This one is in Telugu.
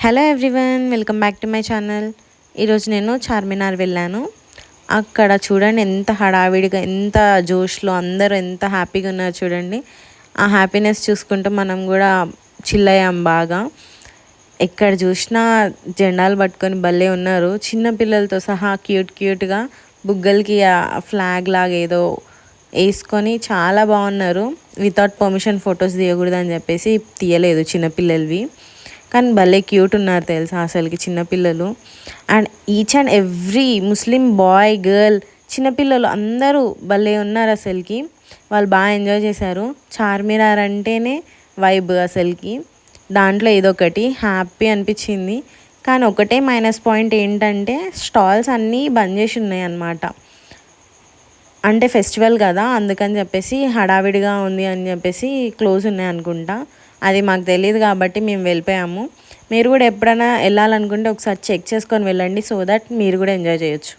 Hello everyone, welcome back to my channel. ఈరోజు నేను చార్మినార్ వెళ్ళాను. అక్కడ చూడండి ఎంత హడావిడిగా, ఎంత జోష్లో అందరూ ఎంత హ్యాపీగా ఉన్నారు చూడండి. ఆ హ్యాపీనెస్ చూసుకుంటూ మనం కూడా చిల్ అయ్యాం బాగా. ఎక్కడ చూసినా జెండాలు పట్టుకొని భలే ఉన్నారు, చిన్న పిల్లలతో సహా క్యూట్గా బుగ్గలకి ఆ ఫ్లాగ్ లాగా ఏదో వేసుకొని చాలా బాగున్నారు. వితౌట్ పర్మిషన్ ఫొటోస్ తీయకూడదు అని చెప్పేసి తీయలేదు చిన్నపిల్లలవి, కానీ భలే క్యూట్ ఉన్నారు తెలుసా అసలుకి చిన్నపిల్లలు. And each and every Muslim boy girl చిన్నపిల్లలు అందరూ భలే ఉన్నారు అసలుకి. వాళ్ళు బాగా ఎంజాయ్ చేశారు. చార్మినార్ అంటేనే వైబ్ అసలుకి. దాంట్లో ఇదొకటి హ్యాపీ అనిపించింది. కానీ ఒకటే మైనస్ పాయింట్ ఏంటంటే స్టాల్స్ అన్నీ బంద్ చేసి ఉన్నాయి అన్నమాట. అంటే ఫెస్టివల్ కదా అందుకని చెప్పేసి హడావిడిగా ఉంది అని చెప్పేసి క్లోజ్ ఉన్నాయి అనుకుంటా. అది మాకు తెలియదు కాబట్టి మేము వెళ్ళిపోయాము. మీరు కూడా ఎప్పుడైనా వెళ్ళాలనుకుంటే ఒకసారి చెక్ చేసుకొని వెళ్ళండి, సో దట్ మీరు కూడా ఎంజాయ్ చేయొచ్చు.